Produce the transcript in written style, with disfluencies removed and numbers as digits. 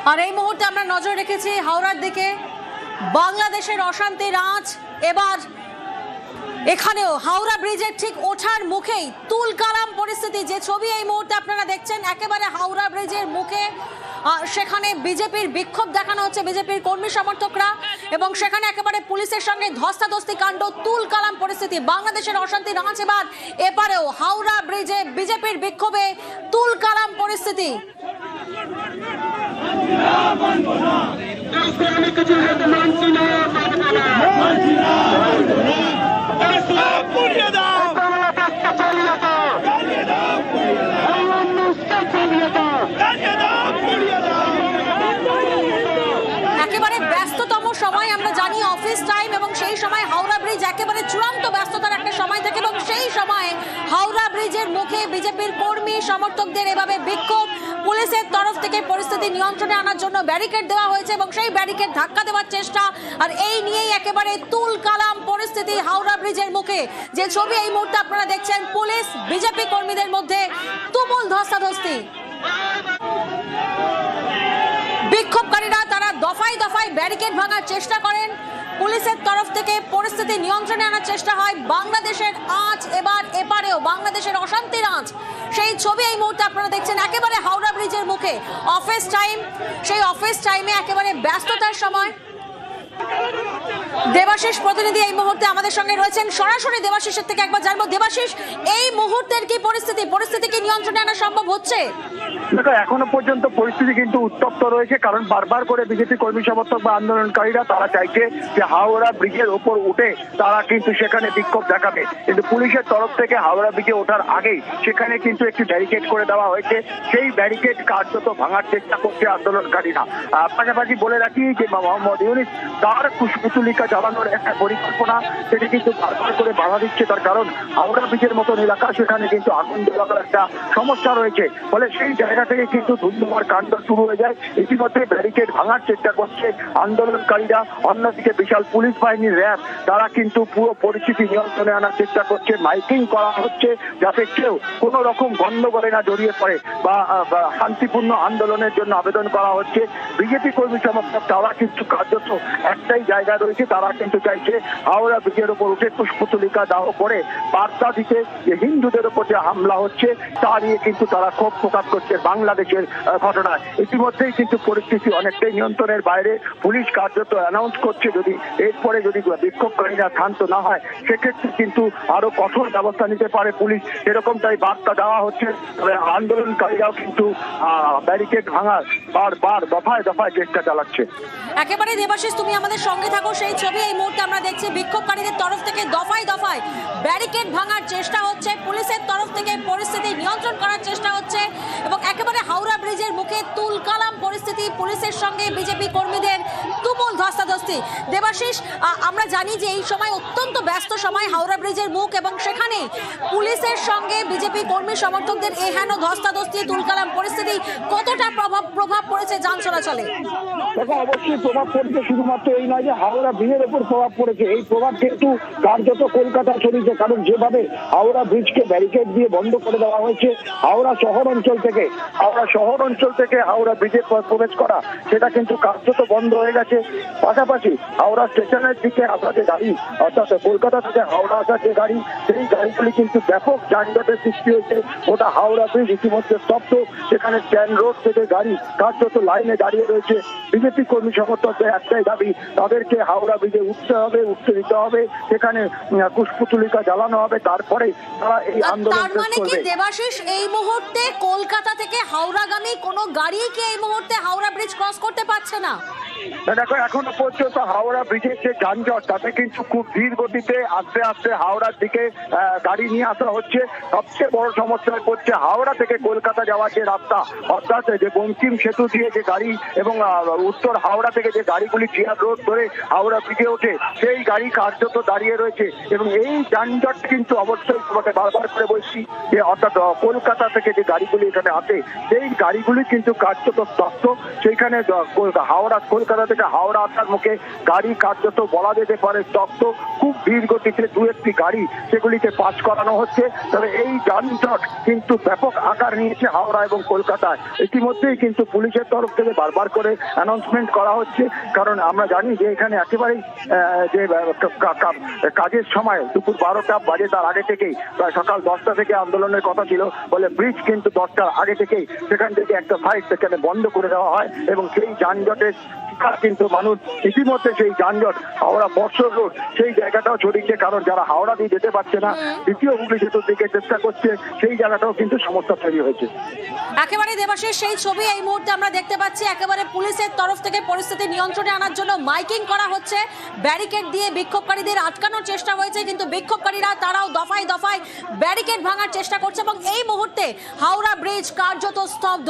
আর এই মুহূর্তে আমরা নজর রেখেছি হাওড়ার দিকে। বাংলাদেশের অশান্তির আঁচ এবার এখানেও হাওড়া ব্রিজের ঠিক ওঠার মুখেই তুলকালাম পরিস্থিতি। যে ছবি এই মুহূর্তে আপনারা দেখছেন একেবারে হাওড়া ব্রিজের মুখে, সেখানে বিজেপির বিক্ষোভ দেখানো হচ্ছে, বিজেপির কর্মী সমর্থকরা, এবং সেখানে একেবারে পুলিশের সঙ্গে ধস্তাধস্তি কাণ্ড, তুলকালাম পরিস্থিতি। বাংলাদেশের অশান্তির আঁচ এবার এপারেও হাওড়া ব্রিজে বিজেপির বিক্ষোভে তুলকালাম পরিস্থিতি। একেবারে ব্যস্ততম সময়, আমরা জানি অফিস টাইম, এবং সেই সময় হাওড়া ব্রিজ একেবারে চূড়ান্ত ব্যস্ততার একটা সময় থাকে, এবং সেই সময় হাওড়া ব্রিজের মুখে বিজেপির কর্মী সমর্থকদের এভাবে বিক্ষোভ। পুলিশের তরফ থেকে পরিস্থিতি নিয়ন্ত্রণে আনার জন্য ব্যারিকেড দেওয়া হয়েছে এবং সেই ব্যারিকেড ধাক্কা দেওয়ার চেষ্টা, আর এই নিয়েই একেবারে তুলকালাম পরিস্থিতি হাওড়া ব্রিজের মুখে। যে ছবি এই মুহূর্তে আপনারা দেখছেন, পুলিশ বিজেপি কর্মীদের মধ্যে তুমুল ধস্তাধস্তি। বিক্ষোভকারীরা তারা দফায় দফায় ব্যারিকেড ভাঙার চেষ্টা করেন, পুলিশের তরফ থেকে পরিস্থিতি নিয়ন্ত্রণে আনার চেষ্টা হয়। বাংলাদেশের আঁচ এবার এপারেও, বাংলাদেশের অশান্তির আঁচ, সেই ছবি এই মুহূর্তে আপনারা দেখছেন একেবারে হাওড়া ব্রিজের মুখে। অফিস টাইম, সেই অফিস টাইমে একেবারে ব্যস্ততার সময়। দেবাশিস প্রতিনিধি এই মুহূর্তে আমাদের সঙ্গে রয়েছেন, সরাসরি দেবাশিসের থেকে একবার জানবো। দেবাশিস, এই মুহূর্তের কি পরিস্থিতি কি নিয়ন্ত্রণে আনা সম্ভব হচ্ছে? দেখো, এখনো পর্যন্ত পরিস্থিতি কিন্তু উত্তপ্ত রয়েছে, কারণ বারবার করে বিজেপি কর্মী সমর্থক বা আন্দোলনকারীরা তারা চাইছে যে হাওড়া ব্রিজের ওপর উঠে তারা কিন্তু সেখানে বিক্ষোভ দেখাবে, কিন্তু পুলিশের তরফ থেকে হাওড়া ব্রিজে ওঠার আগেই সেখানে কিন্তু একটি ব্যারিকেড করে দেওয়া হয়েছে। সেই ব্যারিকেড কার্যত ভাঙার চেষ্টা করছে আন্দোলনকারীরা। পাশাপাশি বলে রাখি যে মোহাম্মদ ইউনূস তার কুশপুতলিকা জ্বালানোর একটা পরিকল্পনা, সেটি কিন্তু বারবার করে বাধা দিচ্ছে। তার কারণ হাওড়া ব্রিজের মতন এলাকা, সেখানে কিন্তু আগুন জ্বালানোর একটা সমস্যা রয়েছে, ফলে সেই জায়গা থেকে কিন্তু ধুন্ধুমার কাণ্ড শুরু হয়ে যায়। ইতিমধ্যে ব্যারিকেড ভাঙার চেষ্টা করছে আন্দোলনকারীরা, অন্যদিকে বিশাল পুলিশ বাহিনীর র্যাব তারা কিন্তু পুরো পরিস্থিতি নিয়ন্ত্রণে আনার চেষ্টা করছে। মাইকিং করা হচ্ছে যাতে কেউ কোনো রকম গন্ডগোলে না জড়িয়ে পড়ে, বা শান্তিপূর্ণ আন্দোলনের জন্য আবেদন করা হচ্ছে। বিজেপি কর্মী সমর্থক তারা কিন্তু কার্যত একটাই জায়গা রয়েছে, তারা কিন্তু চাইছে হাওড়া ব্রিজের উপর উঠে কুশপুতলিকা দাহ করে বার্তা দিতে যে হিন্দুদের উপর যে হামলা হচ্ছে তা নিয়ে কিন্তু তারা ক্ষোভ প্রকাশ করছে বাংলাদেশের ঘটনায়। ইতিমধ্যেই কিন্তু পরিস্থিতি অনেকটাই নিয়ন্ত্রণের বাইরে। পুলিশ কার্যত অ্যানাউন্স করছে যদি এরপরে যদি বিক্ষোভকারীরা শান্ত না হয় সেক্ষেত্রে কিন্তু আরো কঠোর ব্যবস্থা নিতে পারে পুলিশ, এরকমটাই বার্তা দেওয়া হচ্ছে। তবে আন্দোলনকারীরাও কিন্তু ব্যারিকেড ভাঙার বারবার দফায় দফায় চেষ্টা চালাচ্ছে। একেবারে দেবাশিস, তুমি আমাদের সঙ্গে থাকো। সেই ছবি এই মুহূর্তে আমরা দেখছি, বিক্ষোভকারীদের তরফ থেকে দফায় দফায় ব্যারিকেড ভাঙার চেষ্টা হচ্ছে, পুলিশের তরফ থেকে পরিস্থিতি নিয়ন্ত্রণ করার চেষ্টা হচ্ছে, এবং একেবারে হাওড়া ব্রিজের মুখে তুলকালাম পরিস্থিতি, পুলিশের সঙ্গে বিজেপি কর্মীদের তুমুল ধস্তাধস্তি। দেবাশিস, আমরা জানি যে এই সময় অত্যন্ত ব্যস্ত সময় হাওড়া ব্রিজের মুখ, এবং সেখানে পুলিশের সঙ্গে বিজেপি কর্মী সমর্থকদের এহেন ধস্তাধস্তি, তুলকালাম পরিস্থিতি কতটা প্রভাব পড়েছে যান চলাচলে? দেখো, অবশ্যই প্রভাব পড়েছে, শুধুমাত্র এই নয় যে হাওড়া ব্রিজের উপর প্রভাব পড়েছে, এই প্রভাব কিন্তু কার্যত কলকাতা ছড়িয়েছে। কারণ যেভাবে হাওড়া ব্রিজকে ব্যারিকেড দিয়ে বন্ধ করে দেওয়া হয়েছে, হাওড়া শহর অঞ্চল থেকে হাওড়া ব্রিজে প্রবেশ করা সেটা কিন্তু কার্যত বন্ধ হয়ে গেছে। পাশাপাশি হাওড়া স্টেশনের দিকে আসা যে গাড়ি, অর্থাৎ কলকাতা থেকে হাওড়া আসা যে গাড়ি, সেই গাড়িগুলি কিন্তু ব্যাপক যানজটের সৃষ্টি হয়েছে। ওটা হাওড়া ব্রিজ ইতিমধ্যে স্তব্ধ, সেখানে স্ট্যান্ড রোড থেকে গাড়ি কার্যত লাইনে দাঁড়িয়ে রয়েছে। বিজেপি কর্মী সমর্থকদের একটাই দাবি, তাদেরকে হাওড়া ব্রিজে উঠতে দিতে হবে, সেখানে কুশপুতলিকা জ্বালানো হবে, তারপরে তারা এই আন্দোলন তার মানে কি দেবাশিস, এই মুহূর্তে কলকাতা থেকে হাওড়াগামী কোনো গাড়ি কি এই মুহূর্তে হাওড়া ব্রিজ ক্রস করতে পারছে না? দেখো, এখনো পর্যন্ত হাওড়া ব্রিজের যে যানজট, তাতে কিন্তু খুব ধীর গতিতে আস্তে আস্তে হাওড়ার দিকে গাড়ি নিয়ে আসা হচ্ছে। সবচেয়ে বড় সমস্যা হচ্ছে হাওড়া থেকে কলকাতা যাওয়ার যে রাস্তা, অর্থাৎ যে বঙ্কিম সেতু দিয়ে যে গাড়ি এবং উত্তর হাওড়া থেকে যে গাড়িগুলি জিয়া রোড ধরে হাওড়া ব্রিজে ওঠে, সেই গাড়ি কার্যত দাঁড়িয়ে রয়েছে। এবং এই যানজট কিন্তু অবশ্যই তোমাকে বারবার করে বলছি যে অর্থাৎ কলকাতা থেকে যে গাড়িগুলি এখানে আসে, সেই গাড়িগুলি কিন্তু কার্যত স্তব্ধ। সেইখানে কলকাতা থেকে হাওড়া আসার মুখে গাড়ি কার্যত বলা যেতে পারে স্তব্ধ। খুব ধীর গতিতে দু একটি গাড়ি সেগুলিকে পাস করানো হচ্ছে। তবে এই যানজট কিন্তু ব্যাপক আকার নিয়েছে হাওড়া এবং কলকাতায়। ইতিমধ্যেই কিন্তু পুলিশের তরফ তরফ থেকে বারবার করে অ্যানাউন্সমেন্ট করা হচ্ছে, কারণ আমরা জানি যে এখানে একেবারেই যে কাজের সময় দুপুর 12টা বাজে, তার আগে থেকেই প্রায় সকাল 10টা থেকে আন্দোলনের কথা ছিল বলে ব্রিজ কিন্তু 10টার আগে থেকেই সেখান থেকে একটা সাইড সেখানে বন্ধ করে দেওয়া হয় এবং সেই যানজটের কিন্তু মানুষ ইতিমধ্যে সেই যানজট হাওড়া বর্ষর রোড সেই জায়গাটাও ছড়িয়েছে, কারণ যারা হাওড়া দিয়ে যেতে পারছে না দ্বিতীয় হুগলি সেতুর দিকে চেষ্টা করছে সেই জায়গাটাও কিন্তু সমস্যা তৈরি হয়েছে। একেবারে দেবাশিস সেই ছবি এই মুহূর্তে আমরা দেখতে পাচ্ছি, একেবারে পুলিশের তরফ থেকে পরিস্থিতি নিয়ন্ত্রণে আনার জন্য মাইকিং করা হচ্ছে, ব্যারিকেড দিয়ে বিক্ষোভকারীদের আটকানোর চেষ্টা হয়েছে, কিন্তু বিক্ষোভকারীরা তারাও দফায় দফায় ব্যারিকেড ভাঙার চেষ্টা করছে এবং এই মুহূর্তে হাওড়া ব্রিজ কার্যত স্তব্ধ।